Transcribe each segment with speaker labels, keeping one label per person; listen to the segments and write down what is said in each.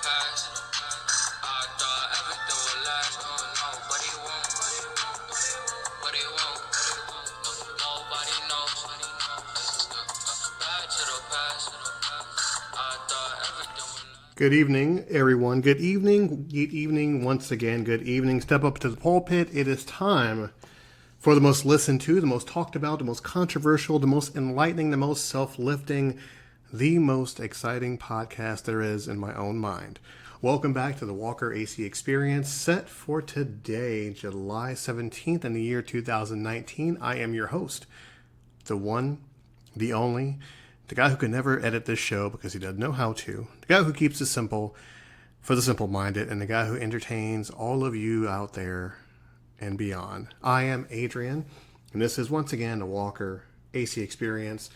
Speaker 1: past. I thought everything would last. No, but it won't. But it won't. Nobody knows. Back to the past. I thought everything would last. Good evening, everyone. Good evening. Good evening once again. Good evening. Step up to the pulpit. It is time for the most listened to, the most talked about, the most controversial, the most enlightening, the most self-lifting, the most exciting podcast there is in my own mind. Welcome back to the Walker AC Experience, set for today, July 17th in the year 2019. I am your host, the one, the only, the guy who can never edit this show because he doesn't know how to, the guy who keeps it simple for the simple-minded, and the guy who entertains all of you out there and beyond. I am Adrian, and this is once again the Walker AC Experience.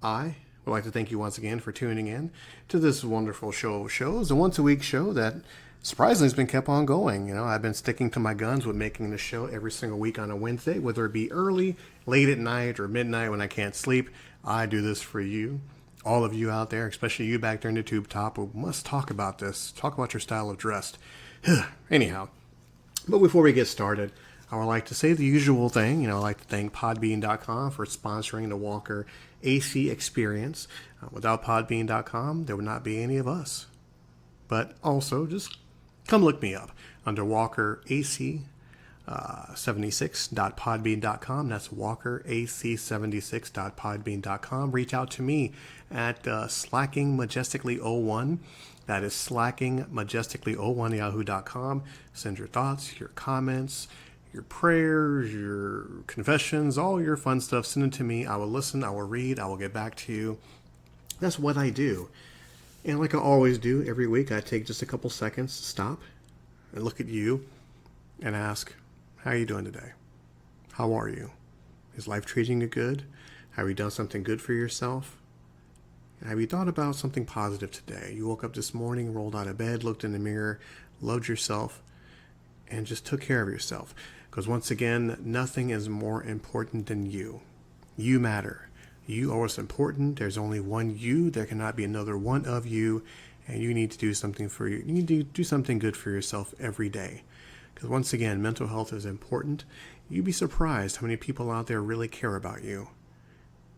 Speaker 1: I would like to thank you once again for tuning in to this wonderful show of shows, a once-a-week show that surprisingly has been kept on going. You know, I've been sticking to my guns with making the show every single week on a Wednesday, whether it be early, late at night, or midnight when I can't sleep. I do this for you, all of you out there, especially you back there in the tube top who must talk about this, talk about your style of dress. Anyhow, but before we get started, I would like to say the usual thing. I'd like to thank Podbean.com for sponsoring the Walker AC Experience. Without Podbean.com, there would not be any of us. But also, just come look me up under Walker AC 76.podbean.com. That's walkerac76.podbean.com. Reach out to me at slackingmajestically01. That is slackingmajestically01yahoo.com. Send your thoughts, your comments, your prayers, your confessions, all your fun stuff. Send it to me. I will listen. I will read. I will get back to you. That's what I do. And like I always do every week, I take just a couple seconds to stop and look at you and ask, how are you doing today? How are you? Is life treating you good? Have you done something good for yourself? Have you thought about something positive today? You woke up this morning, rolled out of bed, looked in the mirror, loved yourself, and just took care of yourself. Because once again, nothing is more important than you. You matter. You are what's important. There's only one you. There cannot be another one of you. And you need to do something for you. You need to do something good for yourself every day. Because once again, mental health is important. You'd be surprised how many people out there really care about you.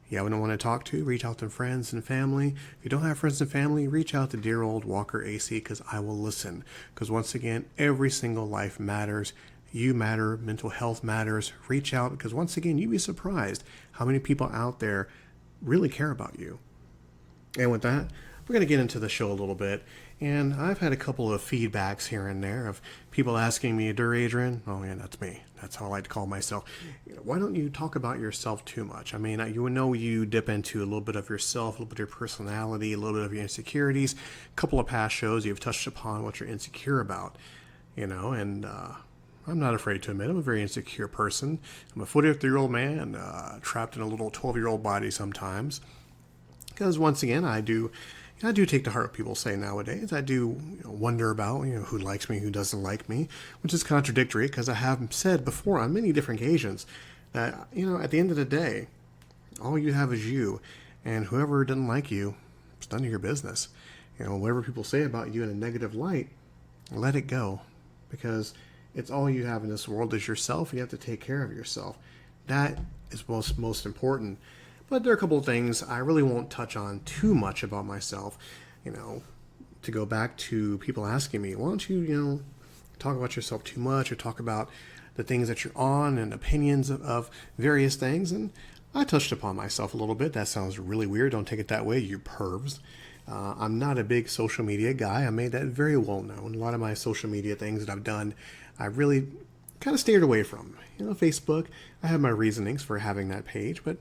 Speaker 1: You have anyone to talk to? Reach out to friends and family. If you don't have friends and family, reach out to dear old Walker AC because I will listen. Because once again, every single life matters. You matter. Mental health matters. Reach out because once again, you'd be surprised how many people out there really care about you. And with that, we're going to get into the show a little bit. And I've had a couple of feedbacks here and there of people asking me, "Dear Adrian," oh yeah, that's me. That's how I like to call myself. "Why don't you talk about yourself too much? I mean, you know you dip into a little bit of yourself, a little bit of your personality, a little bit of your insecurities. A couple of past shows, you've touched upon what you're insecure about, and I'm not afraid to admit I'm a very insecure person. I'm a 43-year-old man trapped in a little 12-year-old body sometimes. Because once again, I do take to heart what people say nowadays. I do wonder about who likes me, who doesn't like me, which is contradictory because I have said before on many different occasions that at the end of the day, all you have is you, and whoever doesn't like you, it's none of your business. Whatever people say about you in a negative light, let it go, because it's all you have in this world is yourself. You have to take care of yourself. That is most important. But there are a couple of things I really won't touch on too much about myself. To go back to people asking me, why don't you, talk about yourself too much or talk about the things that you're on and opinions of various things. And I touched upon myself a little bit. That sounds really weird. Don't take it that way, you pervs. I'm not a big social media guy. I made that very well known. A lot of my social media things that I've done, I really kind of steered away from. Facebook, I have my reasonings for having that page, but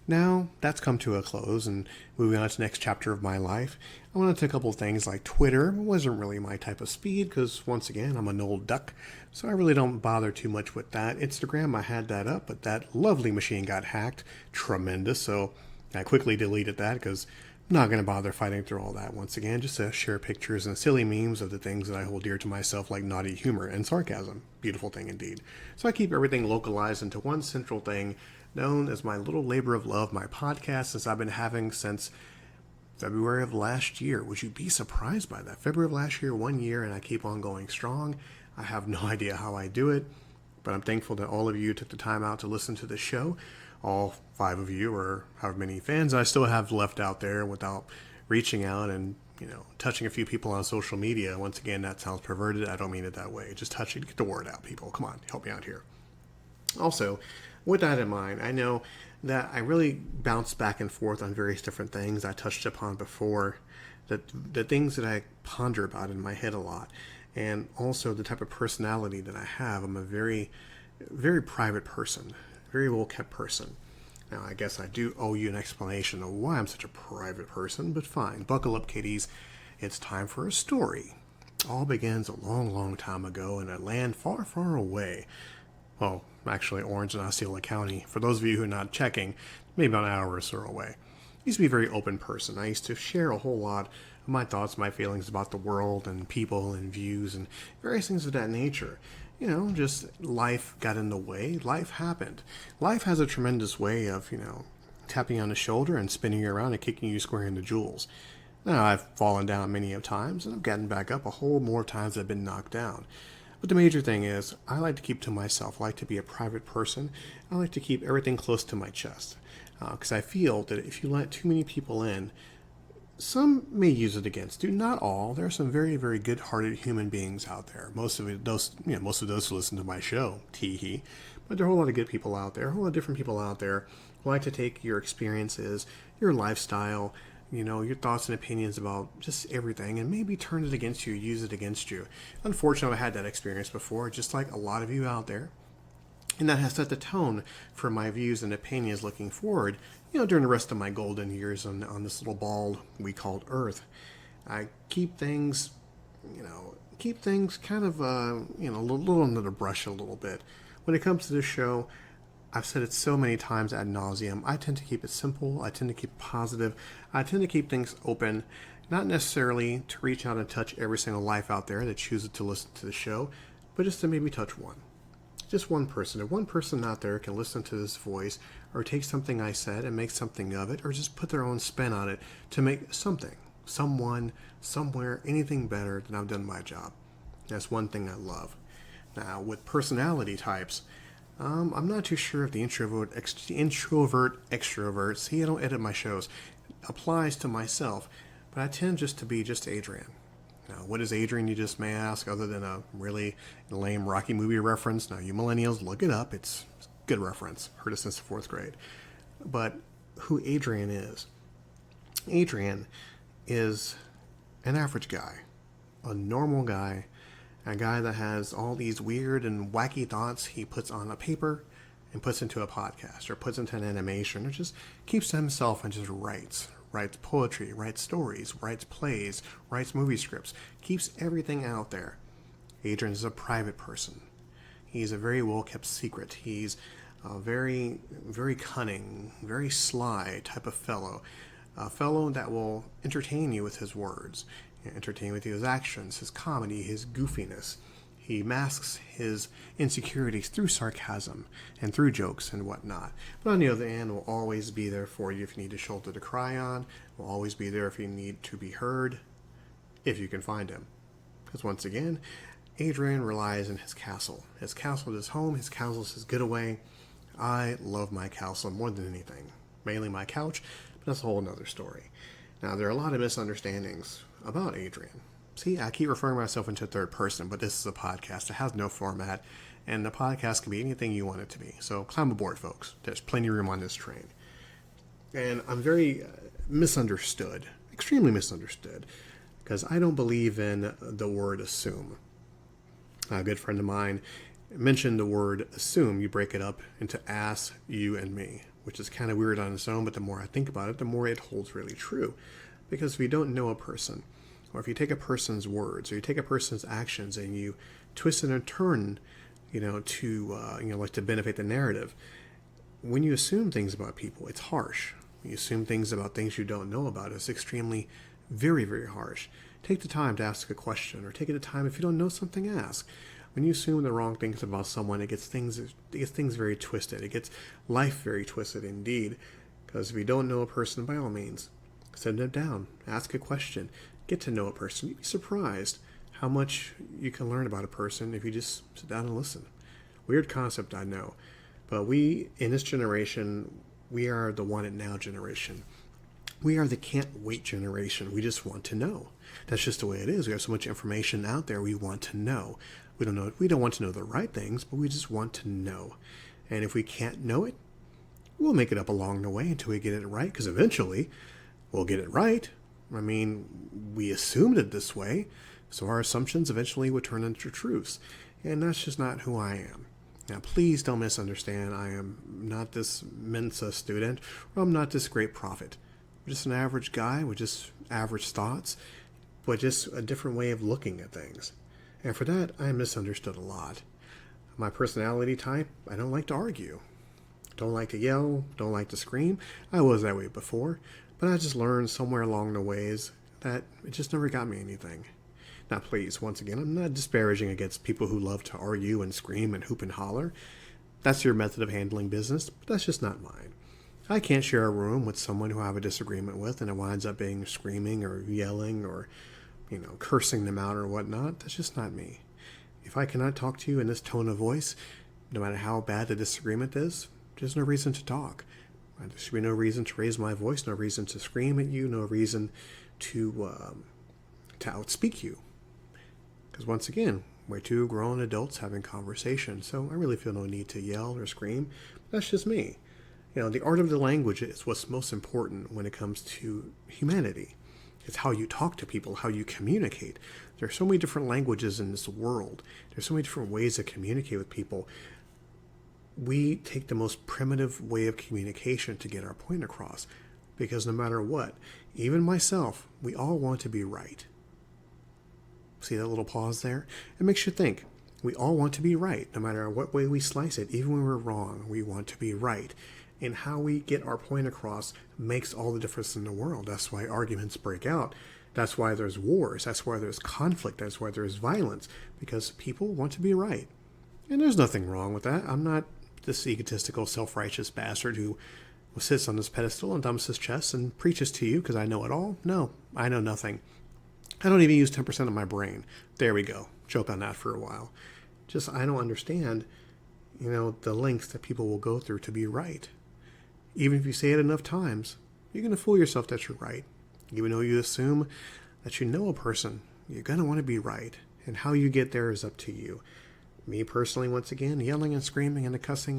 Speaker 1: now that's come to a close and moving on to the next chapter of my life. I went into a couple of things like Twitter. It wasn't really my type of speed because, once again, I'm an old duck, so I really don't bother too much with that. Instagram, I had that up, but that lovely machine got hacked. Tremendous. So I quickly deleted that because I'm not going to bother fighting through all that once again, just to share pictures and silly memes of the things that I hold dear to myself, like naughty humor and sarcasm. Beautiful thing indeed. So I keep everything localized into one central thing known as my little labor of love, my podcast, since I've been having since February of last year. Would you be surprised by that? February of last year, 1 year, and I keep on going strong. I have no idea how I do it, but I'm thankful that all of you took the time out to listen to the show. All 5 of you, or however many fans I still have left out there, without reaching out and touching a few people on social media. Once again, that sounds perverted. I don't mean it that way. Just touch it, get the word out, people. Come on, help me out here. Also, with that in mind, I know that I really bounce back and forth on various different things I touched upon before, that the things that I ponder about in my head a lot, and also the type of personality that I have. I'm a very, very private person, very well kept person. Now, I guess I do owe you an explanation of why I'm such a private person, but fine. Buckle up, kiddies. It's time for a story. All begins a long, long time ago in a land far, far away. Well, actually, Orange and Osceola County. For those of you who are not checking, maybe about an hour or so away. I used to be a very open person. I used to share a whole lot of my thoughts, my feelings about the world and people and views and various things of that nature. Just life got in the way. Life happened. Life has a tremendous way of, tapping you on the shoulder and spinning you around and kicking you square in the jewels. Now, I've fallen down many of times, and I've gotten back up a whole more times I've been knocked down. But the major thing is, I like to keep to myself. I like to be a private person. I like to keep everything close to my chest. Because I feel that if you let too many people in, some may use it against you. Not all. There are some very, very good-hearted human beings out there. Most of those who listen to my show, tee-hee. But there are a whole lot of good people out there, a whole lot of different people out there who like to take your experiences, your lifestyle, your thoughts and opinions about just everything, and maybe turn it against you, use it against you. Unfortunately, I had that experience before, just like a lot of you out there. And that has set the tone for my views and opinions looking forward, during the rest of my golden years on this little ball we called Earth. I keep things kind of, a little under the brush a little bit. When it comes to this show, I've said it so many times ad nauseum. I tend to keep it simple. I tend to keep it positive. I tend to keep things open, not necessarily to reach out and touch every single life out there that chooses to listen to the show, but just to maybe touch one. Just one person. If one person out there can listen to this voice or take something I said and make something of it, or just put their own spin on it to make something, someone, somewhere, anything better, then I've done my job. That's one thing I love. Now, with personality types, I'm not too sure if the introvert, extrovert, see, I don't edit my shows, applies to myself, but I tend just to be just Adrian. Now, what is Adrian, you just may ask, other than a really lame Rocky movie reference? Now, you millennials, look it up. It's a good reference. Heard it since the 4th grade. But who Adrian is an average guy, a normal guy, a guy that has all these weird and wacky thoughts he puts on a paper and puts into a podcast or puts into an animation or just keeps to himself and just writes poetry, writes stories, writes plays, writes movie scripts, keeps everything out there. Adrian is a private person. He's a very well-kept secret. He's a very, very cunning, very sly type of fellow. A fellow that will entertain you with his words, entertain with his actions, his comedy, his goofiness. He masks his insecurities through sarcasm and through jokes and whatnot. But on the other hand, will always be there for you if you need a shoulder to cry on. Will always be there if you need to be heard, if you can find him. Because once again, Adrian relies on his castle. His castle is his home. His castle is his getaway. I love my castle more than anything. Mainly my couch, but that's a whole other story. Now, there are a lot of misunderstandings about Adrian. See, I keep referring myself into third person, but this is a podcast. It has no format, and the podcast can be anything you want it to be. So climb aboard, folks. There's plenty of room on this train. And I'm very misunderstood, extremely misunderstood, because I don't believe in the word assume. A good friend of mine mentioned the word assume. You break it up into ass, you, and me, which is kind of weird on its own, but the more I think about it, the more it holds really true. Because if you don't know a person, or if you take a person's words, or you take a person's actions and you twist it and turn, to benefit the narrative, when you assume things about people, it's harsh. When you assume things about things you don't know about, it's extremely, very, very harsh. Take the time to ask a question, or take the time, if you don't know something, ask. When you assume the wrong things about someone, it gets things very twisted. It gets life very twisted indeed. Because if you don't know a person, by all means, Sit them down, ask a question, get to know a person. You'd be surprised how much you can learn about a person if you just sit down and listen. Weird concept, I know. But we, in this generation, we are the want it now generation. We are the can't wait generation. We just want to know. That's just the way it is. We have so much information out there we want to know. We don't want to know the right things, but we just want to know. And if we can't know it, we'll make it up along the way until we get it right, because eventually we'll get it right. I mean, we assumed it this way, so our assumptions eventually would turn into truths. And that's just not who I am. Now, please don't misunderstand. I am not this Mensa student, or I'm not this great prophet. I'm just an average guy with just average thoughts, but just a different way of looking at things. And for that, I am misunderstood a lot. My personality type, I don't like to argue. Don't like to yell, don't like to scream. I was that way before, but I just learned somewhere along the ways that it just never got me anything. Now, please, once again, I'm not disparaging against people who love to argue and scream and hoop and holler. That's your method of handling business, but that's just not mine. I can't share a room with someone who I have a disagreement with and it winds up being screaming or yelling or, cursing them out or whatnot. That's just not me. If I cannot talk to you in this tone of voice, no matter how bad the disagreement is, there's no reason to talk. There should be no reason to raise my voice, no reason to scream at you, no reason to outspeak you. Because once again, we're two grown adults having conversation, so I really feel no need to yell or scream. That's just me. The art of the language is what's most important when it comes to humanity. It's how you talk to people, how you communicate. There are so many different languages in this world. There's so many different ways to communicate with people. We take the most primitive way of communication to get our point across. Because no matter what, even myself, we all want to be right. See that little pause there? It makes you think. We all want to be right, no matter what way we slice it. Even when we're wrong, we want to be right. And how we get our point across makes all the difference in the world. That's why arguments break out. That's why there's wars. That's why there's conflict. That's why there's violence. Because people want to be right. And there's nothing wrong with that. I'm not this egotistical, self-righteous bastard who sits on this pedestal and dumps his chest and preaches to you because I know it all. No, I know nothing. I don't even use 10% of my brain. There we go. Joke on that for a while. I don't understand, the lengths that people will go through to be right. Even if you say it enough times, you're going to fool yourself that you're right. Even though you assume that you know a person, you're going to want to be right. And how you get there is up to you. Me personally, once again, yelling and screaming and the cussing,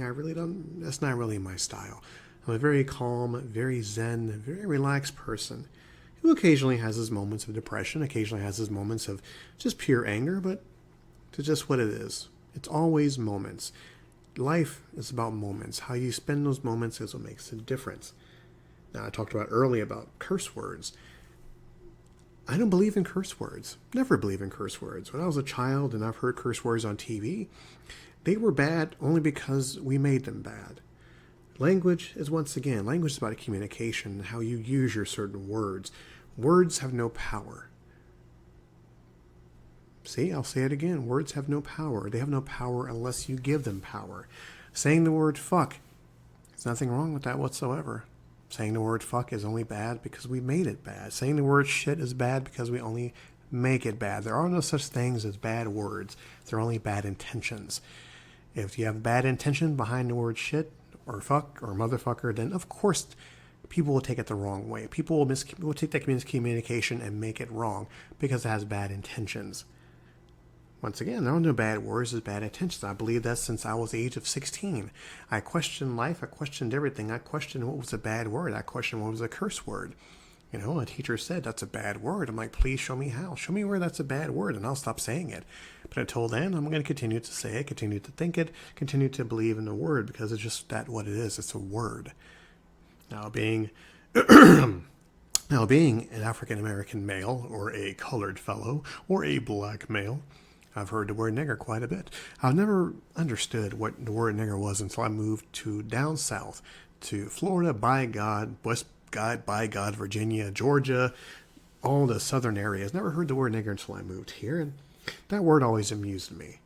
Speaker 1: that's not really my style. I'm a very calm, very zen, very relaxed person who occasionally has his moments of depression, occasionally has his moments of just pure anger, but it's just what it is. It's always moments. Life is about moments. How you spend those moments is what makes a difference. Now, I talked about earlier about curse words. I don't believe in curse words. Never believe in curse words. When I was a child and I've heard curse words on TV, they were bad only because we made them bad. Language is, once again, language is about communication, how you use your certain words. Words have no power. See, I'll say it again. Words have no power. They have no power unless you give them power. Saying the word fuck, there's nothing wrong with that whatsoever. Saying the word fuck is only bad because we made it bad. Saying the word shit is bad because we only make it bad. There are no such things as bad words. There are only bad intentions. If you have bad intention behind the word shit or fuck or motherfucker, then of course people will take it the wrong way. People will take that miscommunication and make it wrong because it has bad intentions. Once again, there are no bad words, there's bad intentions. I believe that since I was the age of 16. I questioned life, I questioned everything. I questioned what was a bad word. I questioned what was a curse word. A teacher said, that's a bad word. I'm like, please show me how. Show me where that's a bad word, and I'll stop saying it. But until then, I'm going to continue to say it, continue to think it, continue to believe in the word, because it's just what it is. It's a word. Now, being an African-American male, or a colored fellow, or a black male, I've heard the word nigger quite a bit. I've never understood what the word nigger was until I moved to down south, to Florida, by God, Virginia, Georgia, all the southern areas. Never heard the word nigger until I moved here, and that word always amused me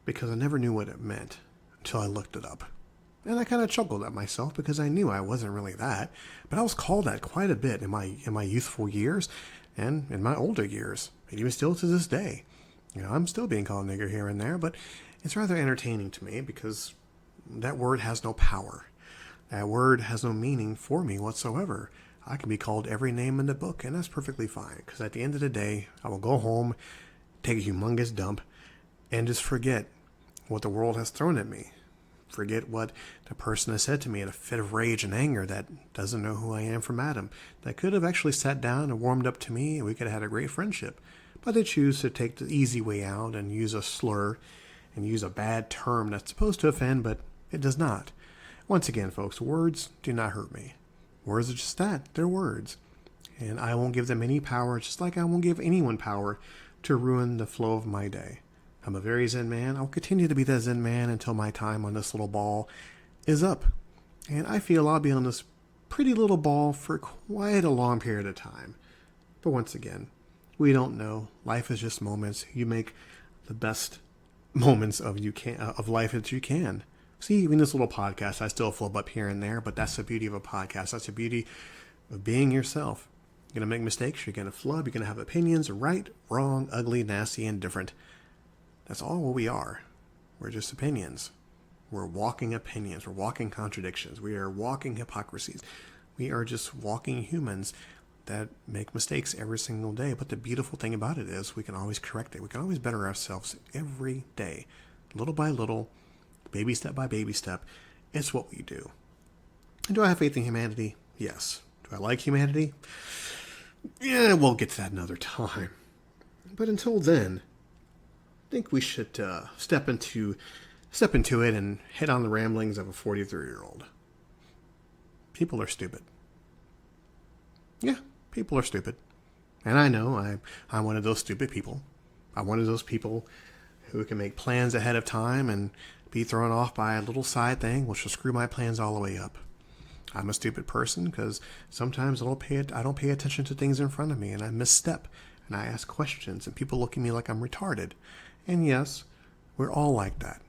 Speaker 1: because I never knew what it meant until I looked it up. And I kind of chuckled at myself because I knew I wasn't really that. But I was called that quite a bit in my youthful years and in my older years, and even still to this day. I'm still being called nigger here and there, but it's rather entertaining to me because that word has no power. That word has no meaning for me whatsoever. I can be called every name in the book, and that's perfectly fine, because at the end of the day, I will go home, take a humongous dump, and just forget what the world has thrown at me. Forget what the person has said to me in a fit of rage and anger that doesn't know who I am from Adam, that could have actually sat down and warmed up to me, and we could have had a great friendship. But they choose to take the easy way out and use a slur and use a bad term that's supposed to offend, but it does not. Once again, folks, words do not hurt me. Words are just that. They're words. And I won't give them any power, just like I won't give anyone power to ruin the flow of my day. I'm a very Zen man. I'll continue to be that Zen man until my time on this little ball is up. And I feel I'll be on this pretty little ball for quite a long period of time. But once again, we don't know. Life is just moments. You make the best moments of life that you can. See, even this little podcast, I still flub up here and there, but that's the beauty of a podcast. That's the beauty of being yourself. You're going to make mistakes. You're going to flub. You're going to have opinions, right, wrong, ugly, nasty, and different. That's all what we are. We're just opinions. We're walking opinions. We're walking contradictions. We are walking hypocrisies. We are just walking humans that make mistakes every single day. But the beautiful thing about it is we can always correct it. We can always better ourselves every day, little by little, baby step by baby step. It's what we do. And do I have faith in humanity? Yes. Do I like humanity? Yeah, we'll get to that another time. But until then, I think we should step into it and head on the ramblings of a 43-year-old. People are stupid. Yeah, people are stupid. And I know I'm one of those stupid people. I'm one of those people who can make plans ahead of time and be thrown off by a little side thing which will screw my plans all the way up. I'm a stupid person because sometimes I don't pay attention to things in front of me, and I misstep and I ask questions and people look at me like I'm retarded. And yes, we're all like that.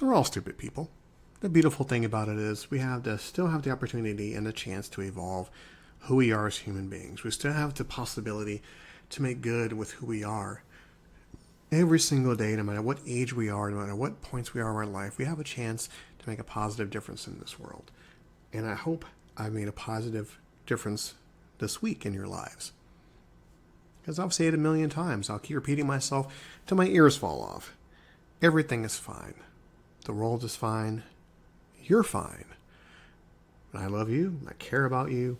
Speaker 1: We're all stupid people. The beautiful thing about it is we still have the opportunity and the chance to evolve who we are as human beings. We still have the possibility to make good with who we are. Every single day, no matter what age we are, no matter what points we are in our life, we have a chance to make a positive difference in this world. And I hope I made a positive difference this week in your lives. Because I've said it a million times. I'll keep repeating myself till my ears fall off. Everything is fine. The world is fine. You're fine. I love you. I care about you.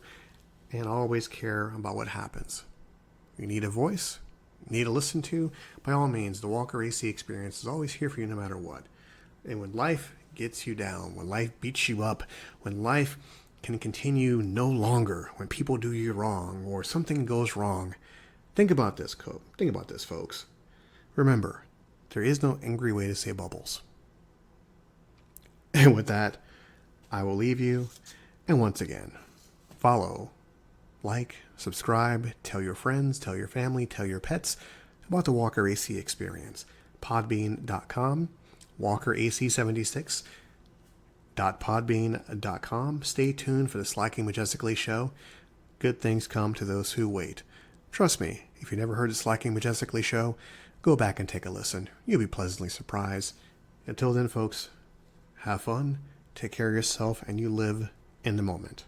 Speaker 1: And I always care about what happens. You need a voice? You need to listen to? By all means, the Walker AC experience is always here for you no matter what. And when life gets you down, when life beats you up, when life can continue no longer, when people do you wrong or something goes wrong, think about this, folks. Remember, there is no angry way to say bubbles. And with that, I will leave you. And once again, follow, like, subscribe, tell your friends, tell your family, tell your pets about the Walker AC experience. Podbean.com, WalkerAC76.podbean.com. Stay tuned for the Slacking Majestically show. Good things come to those who wait. Trust me, if you never heard the Slacking Majestically show, go back and take a listen. You'll be pleasantly surprised. Until then, folks, have fun, take care of yourself, and you live in the moment.